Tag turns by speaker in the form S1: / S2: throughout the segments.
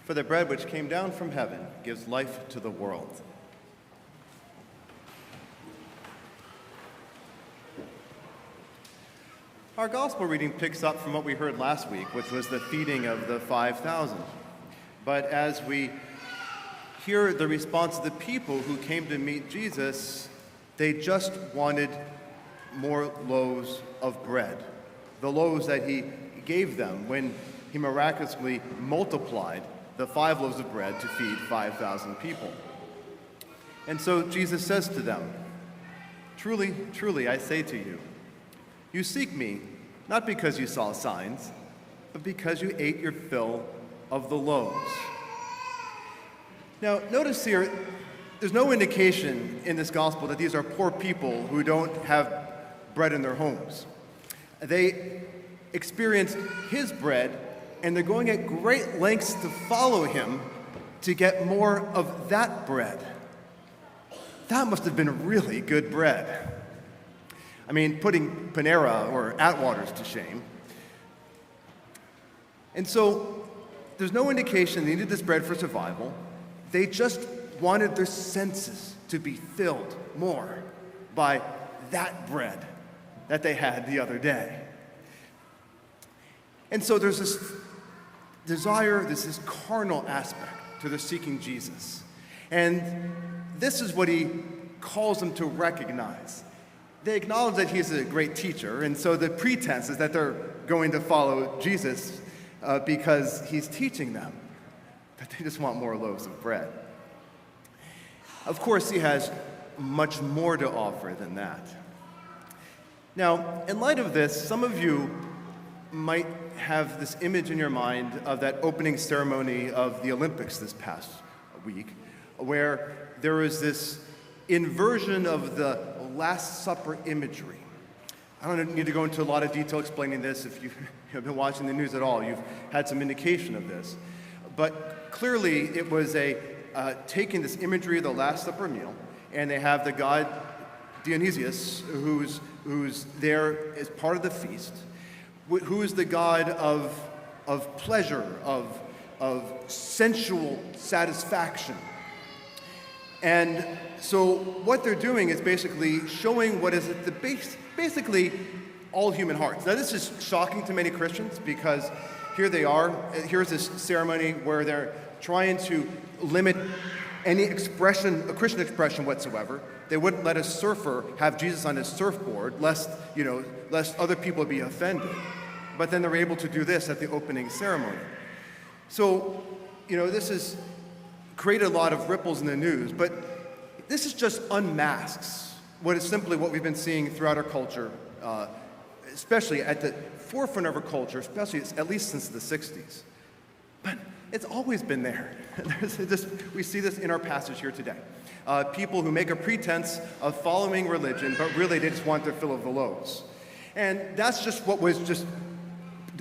S1: For the bread which came down from heaven gives life to the world. Our gospel reading picks up from what we heard last week, which was the feeding of the 5,000. But as we hear the response of the people who came to meet Jesus, they just wanted more loaves of bread. The loaves that he gave them when he miraculously multiplied the 5 loaves of bread to feed 5,000 people. And so Jesus says to them, "Truly, truly, I say to you, you seek me, not because you saw signs, but because you ate your fill of the loaves." Now, notice here, there's no indication in this gospel that these are poor people who don't have bread in their homes. They experienced his bread, and they're going at great lengths to follow him to get more of that bread. That must have been really good bread. I mean, putting Panera or Atwater's to shame. And so there's no indication they needed this bread for survival. They just wanted their senses to be filled more by that bread that they had the other day. And so there's this desire, this carnal aspect to their seeking Jesus. And this is what he calls them to recognize. They acknowledge that he's a great teacher, and so the pretense is that they're going to follow Jesus because he's teaching them, but they just want more loaves of bread. Of course, he has much more to offer than that. Now, in light of this, some of you might have this image in your mind of that opening ceremony of the Olympics this past week, where there was this inversion of the Last Supper imagery. I don't need to go into a lot of detail explaining this. If you have been watching the news at all, you've had some indication of this. But clearly, it was taking this imagery of the Last Supper meal, and they have the god Dionysius, who's there as part of the feast, who is the god of pleasure, of sensual satisfaction. And so what they're doing is basically showing what is at the base, basically all human hearts. Now this is shocking to many Christians because here they are, here's this ceremony where they're trying to limit any expression, a Christian expression whatsoever. They wouldn't let a surfer have Jesus on his surfboard lest other people be offended. But then they're able to do this at the opening ceremony. So, this has created a lot of ripples in the news, but this is just unmasks what is simply what we've been seeing throughout our culture, especially at the forefront of our culture, especially at least since the 60s. But it's always been there. We see this in our passage here today. People who make a pretense of following religion, but really they just want their fill of the loaves. And that's just what was just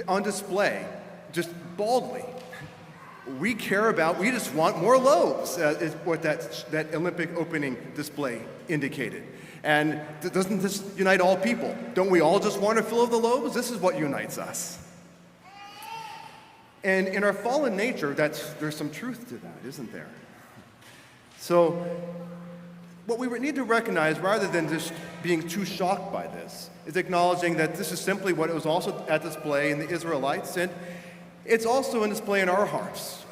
S1: on display, just baldly. We just want more loaves, is what that Olympic opening display indicated. And doesn't this unite all people? Don't we all just want a fill of the loaves? This is what unites us. And in our fallen nature, there's some truth to that, isn't there? So what we need to recognize, rather than just being too shocked by this, is acknowledging that this is simply what was also at display in the Israelites, and it's also on display in our hearts.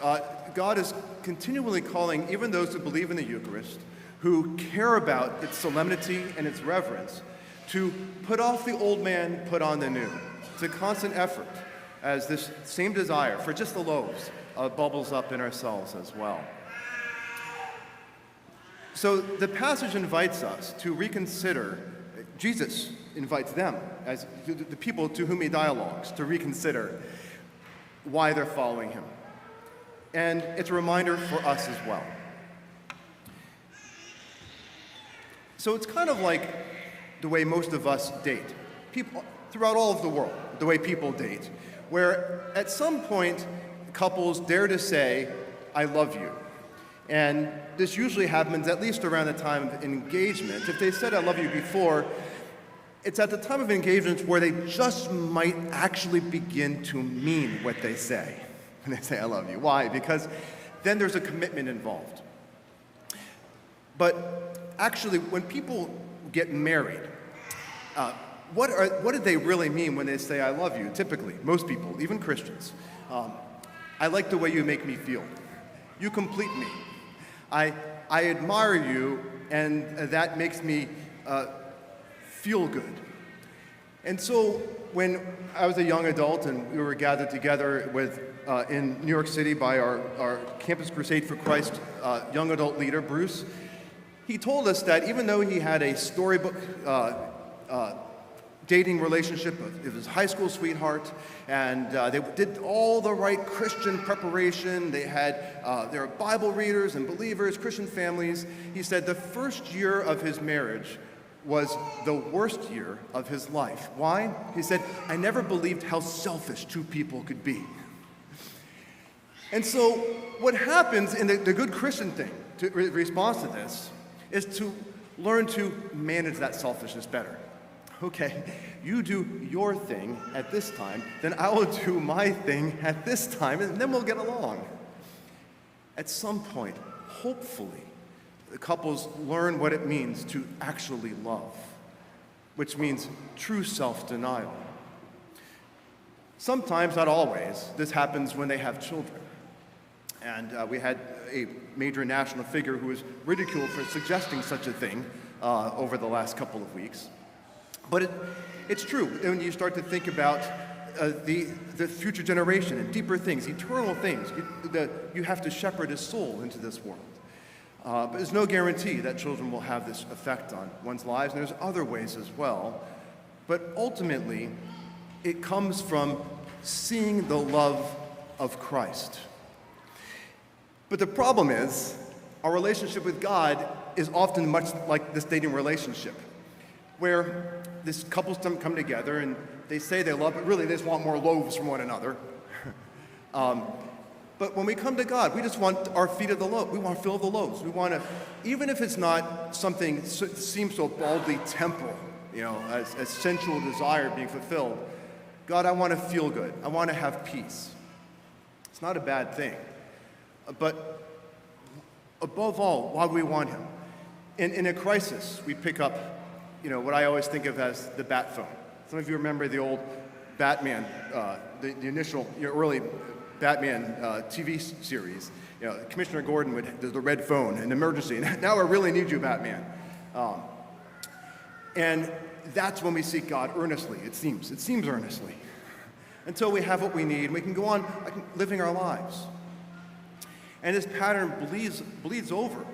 S1: God is continually calling even those who believe in the Eucharist, who care about its solemnity and its reverence, to put off the old man, put on the new. It's a constant effort, as this same desire for just the loaves bubbles up in ourselves as well. So the passage invites us to reconsider. Jesus invites them, as the people to whom he dialogues, to reconsider why they're following him. And it's a reminder for us as well. So it's kind of like the way most of us date. People throughout all of the world, the way people date, where at some point couples dare to say, "I love you." And this usually happens at least around the time of engagement. If they said "I love you" before, it's at the time of engagement where they just might actually begin to mean what they say. when they say I love you. Why? Because then there's a commitment involved. But actually, when people get married, what do they really mean when they say I love you? Typically, most people, even Christians. I like the way you make me feel. You complete me. I admire you, and that makes me feel good. And so when I was a young adult and we were gathered together in New York City by our Campus Crusade for Christ young adult leader, Bruce, he told us that even though he had a storybook dating relationship with his high school sweetheart, and they did all the right Christian preparation, they were Bible readers and believers, Christian families, he said the first year of his marriage was the worst year of his life. Why? He said, I never believed how selfish two people could be. And so what happens in the good Christian thing, response to this, is to learn to manage that selfishness better. Okay, you do your thing at this time, then I will do my thing at this time, and then we'll get along. At some point, hopefully, the couples learn what it means to actually love, which means true self-denial. Sometimes, not always, this happens when they have children. And we had a major national figure who was ridiculed for suggesting such a thing over the last couple of weeks. But it's true when you start to think about the future generation and deeper things, eternal things. You have to shepherd his soul into this world. But there's no guarantee that children will have this effect on one's lives, and there's other ways as well. But ultimately, it comes from seeing the love of Christ. But the problem is, our relationship with God is often much like this dating relationship, where these couples come together and they say they love, but really they just want more loaves from one another. But when we come to God, we just want our feet of the loaf. We want to fill the loaves. We want to, even if it's not something that seems so baldly temporal, as sensual desire being fulfilled. God, I want to feel good. I want to have peace. It's not a bad thing. But above all, why do we want him? In a crisis, we pick up, what I always think of as the bat phone. Some of you remember the old Batman, the initial, early Batman TV series. Commissioner Gordon does the red phone, an emergency. Now I really need you, Batman. And that's when we seek God earnestly, it seems earnestly, until we have what we need, and we can go on living our lives. And this pattern bleeds over,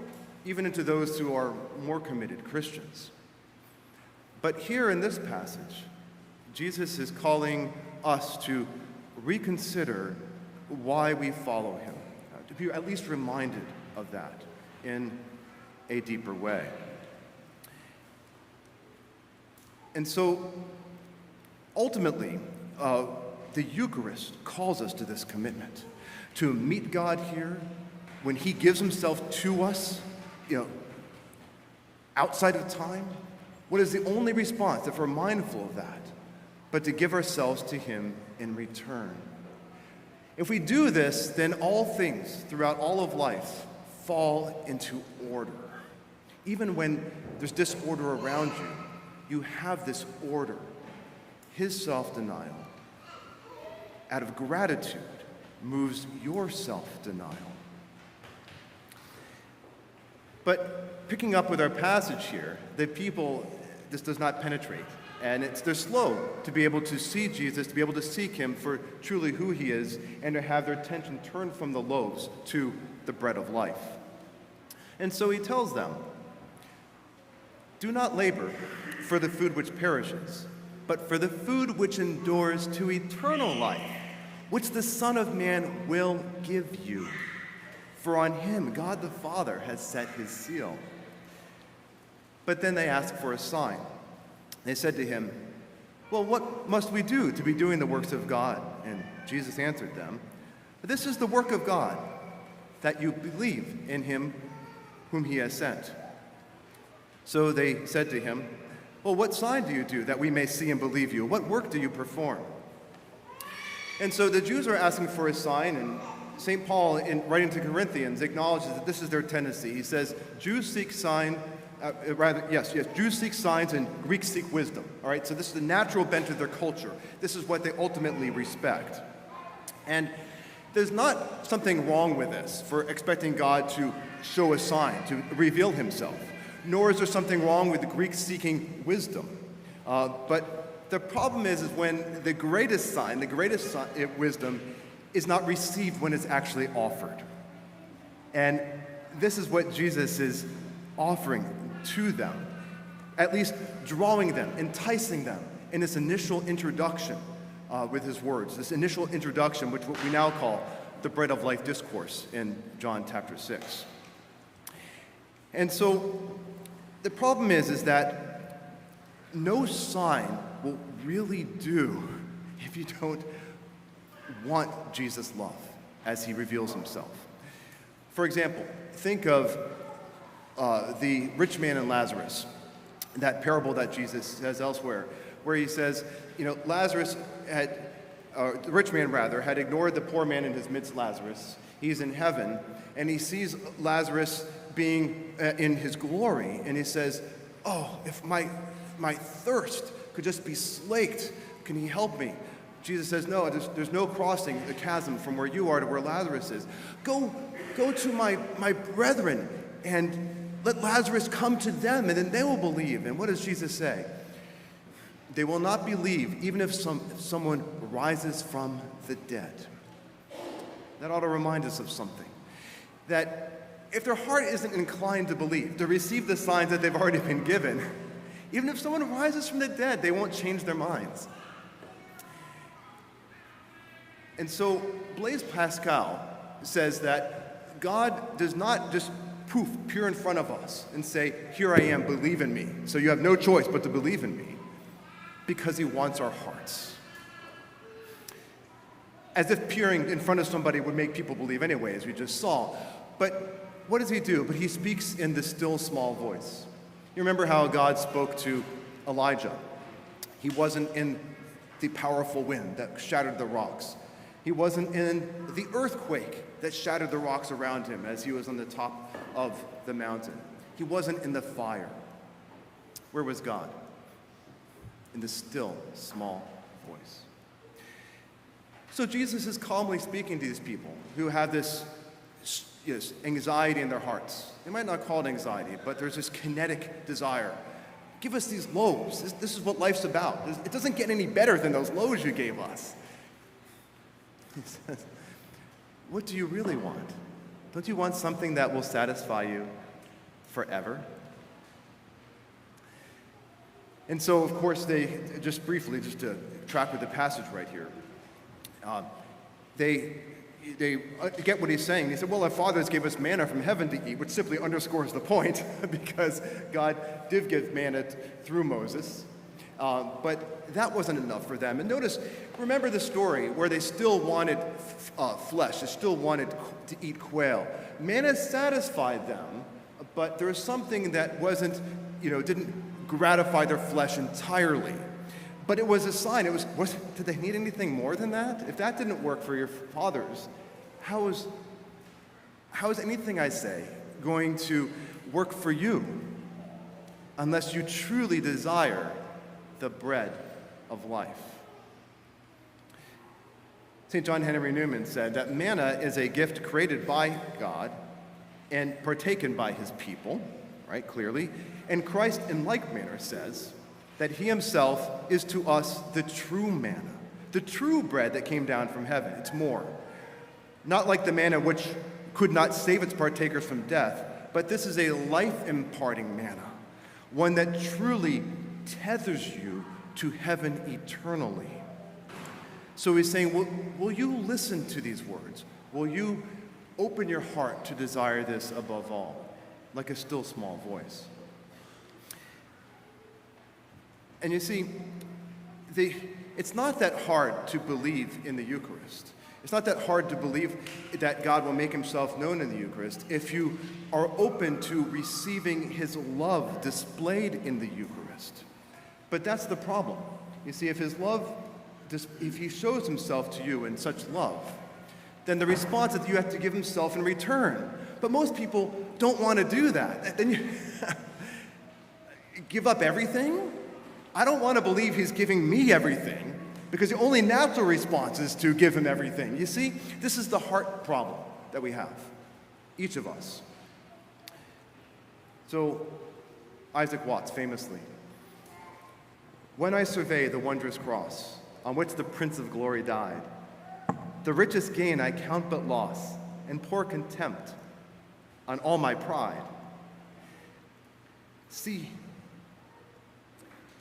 S1: even into those who are more committed Christians. But here in this passage, Jesus is calling us to reconsider why we follow him, to be at least reminded of that in a deeper way. And so, ultimately, the Eucharist calls us to this commitment, to meet God here when he gives himself to us, outside of time. What is the only response, if we're mindful of that, but to give ourselves to him in return? If we do this, then all things throughout all of life fall into order. Even when there's disorder around you, you have this order. His self-denial, out of gratitude, moves your self-denial. But picking up with our passage here, the people, this does not penetrate. And they're slow to be able to see Jesus, to be able to seek him for truly who he is, and to have their attention turned from the loaves to the bread of life. And so he tells them, do not labor for the food which perishes, but for the food which endures to eternal life, which the Son of Man will give you. For on him God the Father has set his seal. But then they ask for a sign. They said to him, well, what must we do to be doing the works of God? And Jesus answered them, this is the work of God, that you believe in him whom he has sent. So they said to him, well, what sign do you do that we may see and believe you? What work do you perform? And so the Jews are asking for a sign, and St. Paul, in writing to Corinthians, acknowledges that this is their tendency. He says, Jews seek signs and Greeks seek wisdom. All right, so this is the natural bent of their culture. This is what they ultimately respect. And there's not something wrong with this, for expecting God to show a sign, to reveal himself. Nor is there something wrong with the Greeks seeking wisdom. But the problem is when the greatest sign, wisdom, is not received when it's actually offered. And this is what Jesus is offering to them, at least drawing them, enticing them in this initial introduction with his words, this initial introduction, which what we now call the Bread of Life discourse in John chapter 6. And so the problem is that no sign will really do if you don't want Jesus' love as he reveals himself. For example, think of the rich man and Lazarus, that parable that Jesus says elsewhere, where he says, Lazarus had, the rich man rather, had ignored the poor man in his midst, Lazarus. He's in heaven, and he sees Lazarus being in his glory, and he says, oh, if my thirst could just be slaked, can he help me? Jesus says, no, there's no crossing the chasm from where you are to where Lazarus is. Go to my brethren and let Lazarus come to them, and then they will believe. And what does Jesus say? They will not believe, even if someone rises from the dead. That ought to remind us of something. That if their heart isn't inclined to believe, to receive the signs that they've already been given, even if someone rises from the dead, they won't change their minds. And so Blaise Pascal says that God does not just poof, appear in front of us and say, here I am, believe in me. So you have no choice but to believe in me, because he wants our hearts. As if peering in front of somebody would make people believe anyway, as we just saw. But what does he do? But he speaks in the still small voice. You remember how God spoke to Elijah. He wasn't in the powerful wind that shattered the rocks. He wasn't in the earthquake that shattered the rocks around him as he was on the top of the mountain. He wasn't in the fire. Where was God? In the still, small voice. So Jesus is calmly speaking to these people who have this anxiety in their hearts. They might not call it anxiety, but there's this kinetic desire. Give us these loaves. This is what life's about. It doesn't get any better than those loaves you gave us. He says, what do you really want? Don't you want something that will satisfy you forever? And so, of course, they, just briefly, just to track with the passage right here, they get what he's saying. He said, well, our fathers gave us manna from heaven to eat, which simply underscores the point, because God did give manna through Moses. But that wasn't enough for them. And remember the story where they still wanted flesh. They still wanted to eat quail. Manna satisfied them, but there was something that didn't gratify their flesh entirely. But it was a sign. Did they need anything more than that? If that didn't work for your fathers, how is anything I say going to work for you unless you truly desire the bread of life? St. John Henry Newman said that manna is a gift created by God and partaken by his people, right, clearly. And Christ, in like manner, says that he himself is to us the true manna, the true bread that came down from heaven. It's more. Not like the manna which could not save its partakers from death, but this is a life-imparting manna, one that truly tethers you to heaven eternally. So he's saying, will you listen to these words? Will you open your heart to desire this above all, like a still small voice? And you see, it's not that hard to believe in the Eucharist. It's not that hard to believe that God will make himself known in the Eucharist if you are open to receiving his love displayed in the Eucharist. But that's the problem. You see, if his love if he shows himself to you in such love, then the response is that you have to give himself in return. But most people don't want to do that. Then you give up everything? I don't want to believe he's giving me everything, because the only natural response is to give him everything. You see, this is the heart problem that we have, each of us. So, Isaac Watts famously, "When I survey the wondrous cross on which the Prince of Glory died, the richest gain I count but loss, and pour contempt on all my pride. See,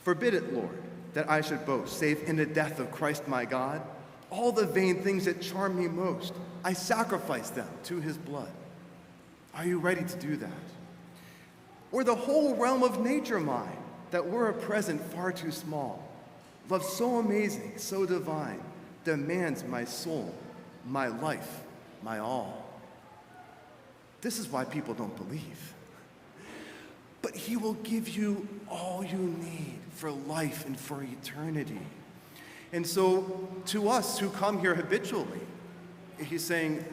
S1: forbid it, Lord, that I should boast, save in the death of Christ my God. All the vain things that charm me most, I sacrifice them to his blood." Are you ready to do that? Or the whole realm of nature mine, that were a present far too small, love so amazing, so divine, demands my soul, my life, my all. This is why people don't believe. But he will give you all you need for life and for eternity. And so to us who come here habitually, he's saying,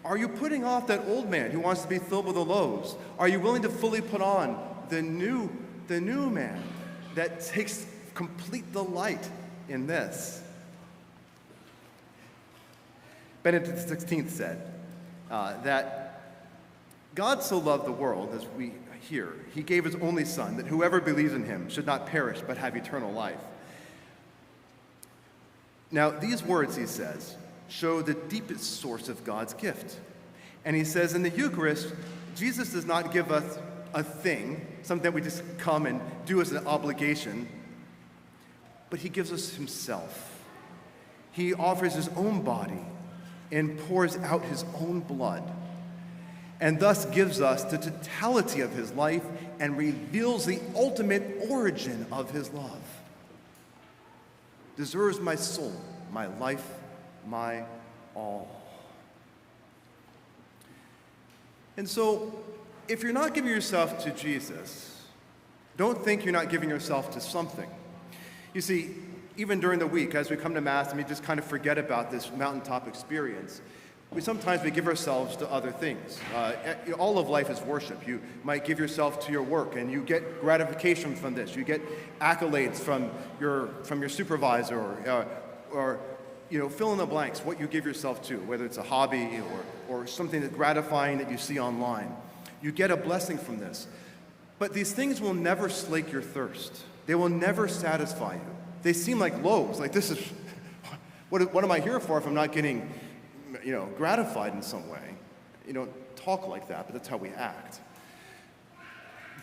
S1: are you putting off that old man who wants to be filled with the loaves? Are you willing to fully put on the new man that takes complete delight in this? Benedict XVI said that God so loved the world, as we hear, he gave his only Son, that whoever believes in him should not perish but have eternal life. Now, these words, he says, show the deepest source of God's gift. And he says in the Eucharist, Jesus does not give us a thing, something that we just come and do as an obligation, but he gives us himself. He offers his own body and pours out his own blood, and thus gives us the totality of his life and reveals the ultimate origin of his love. Deserves my soul, my life, my all. And so, if you're not giving yourself to Jesus, don't think you're not giving yourself to something. You see, even during the week, as we come to Mass and we just kind of forget about this mountaintop experience, we give ourselves to other things. All of life is worship. You might give yourself to your work, and you get gratification from this. You get accolades from your supervisor, or fill in the blanks, what you give yourself to, whether it's a hobby or something that's gratifying that you see online. You get a blessing from this. But these things will never slake your thirst. They will never satisfy you. They seem like loaves. Like, this is, what am I here for if I'm not getting, gratified in some way? You don't talk like that, but that's how we act.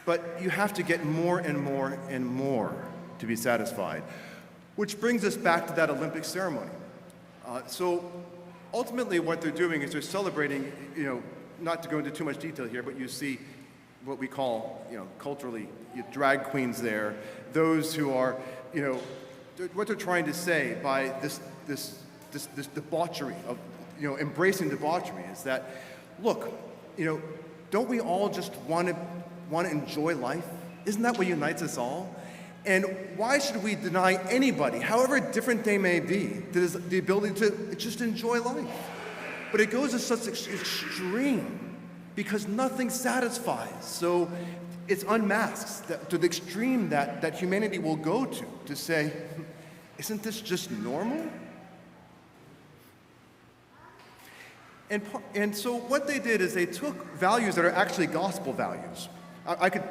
S1: But you have to get more and more and more to be satisfied. Which brings us back to that Olympic ceremony. So ultimately what they're doing is they're celebrating, not to go into too much detail here, but you see what we call, culturally, drag queens there, those who are, what they're trying to say by this debauchery of, embracing debauchery is that, look, don't we all just want to enjoy life? Isn't that what unites us all? And why should we deny anybody, however different they may be, the ability to just enjoy life? But it goes to such extreme because nothing satisfies. So it's unmasked to the extreme that humanity will go to say, isn't this just normal? And so what they did is they took values that are actually gospel values.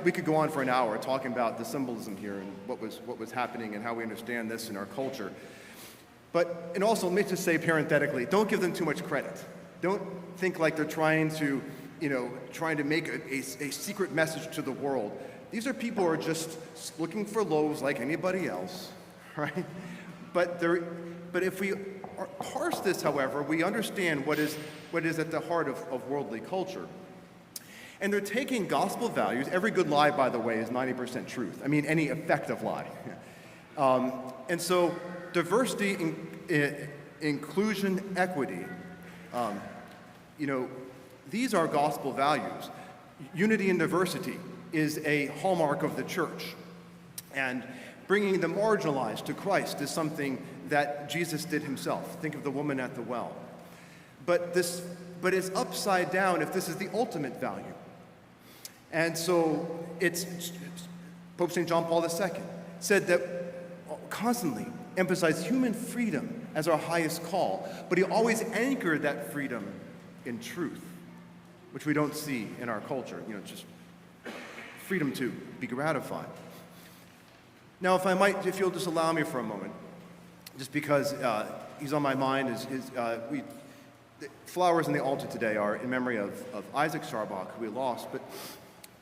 S1: We could go on for an hour talking about the symbolism here and what was happening and how we understand this in our culture. And also, let me just say parenthetically, don't give them too much credit. Don't think like they're trying to make a secret message to the world. These are people who are just looking for loaves like anybody else, right? But if we parse this, however, we understand what is at the heart of worldly culture. And they're taking gospel values. Every good lie, by the way, is 90% truth. I mean, any effective lie. And so diversity, inclusion, equity, these are gospel values. Unity and diversity is a hallmark of the church. And bringing the marginalized to Christ is something that Jesus did himself. Think of the woman at the well. But it's upside down if this is the ultimate value. And so Pope St. John Paul II said that constantly emphasized human freedom as our highest call, but he always anchored that freedom in truth, which we don't see in our culture, just freedom to be gratified. Now, if you'll just allow me for a moment, just because he's on my mind, the flowers on the altar today are in memory of Isaac Sharbach, who we lost, but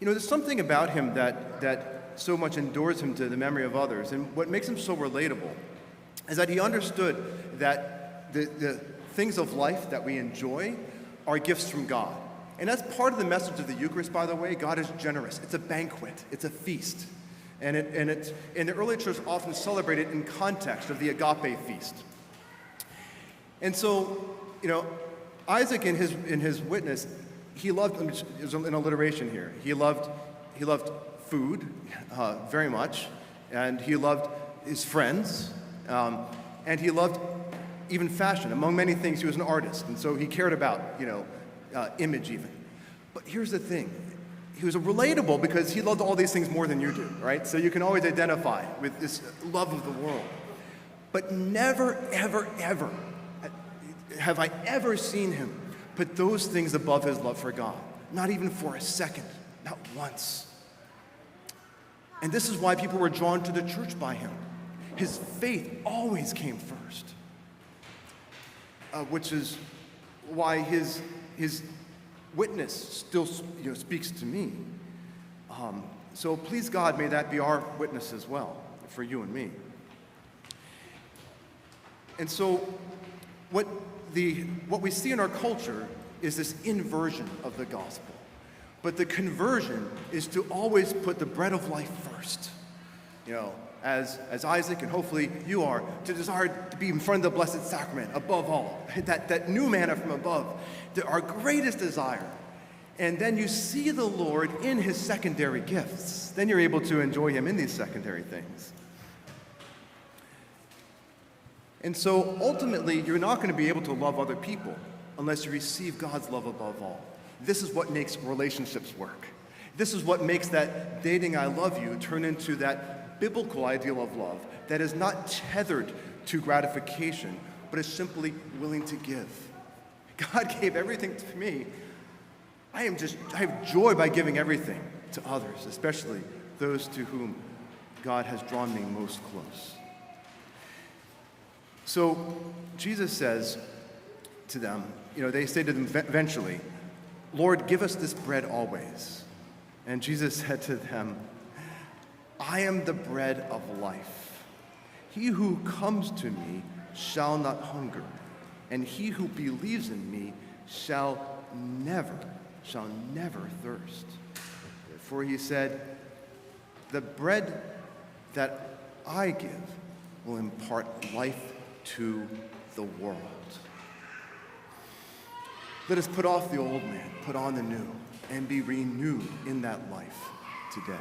S1: there's something about him that so much endures him to the memory of others, and what makes him so relatable is that he understood that the things of life that we enjoy are gifts from God. And that's part of the message of the Eucharist, by the way. God is generous. It's a banquet. It's a feast. And the early church often celebrated in context of the agape feast. And so, Isaac in his witness, he loved, there's an alliteration here, he loved food very much, and he loved his friends, and he loved even fashion. Among many things, he was an artist, and so he cared about, image even. But here's the thing. He was relatable because he loved all these things more than you do, right? So you can always identify with this love of the world. But never, ever, ever have I ever seen him put those things above his love for God. Not even for a second, not once. And this is why people were drawn to the church by him. His faith always came first, which is why his witness still speaks to me. So please God, may that be our witness as well for you and me. And so what we see in our culture is this inversion of the gospel. But the conversion is to always put the bread of life first. As Isaac and hopefully you are, to desire to be in front of the Blessed Sacrament above all. That new manna from above, our greatest desire. And then you see the Lord in his secondary gifts. Then you're able to enjoy him in these secondary things. And so ultimately, you're not going to be able to love other people unless you receive God's love above all. This is what makes relationships work. This is what makes that dating I love you turn into that biblical ideal of love that is not tethered to gratification, but is simply willing to give. God gave everything to me. I have joy by giving everything to others, especially those to whom God has drawn me most close. So Jesus says to them, they say to them eventually, Lord, give us this bread always. And Jesus said to them, I am the bread of life. He who comes to me shall not hunger, and he who believes in me shall never thirst. For he said, the bread that I give will impart life to the world. Let us put off the old man, put on the new, and be renewed in that life today.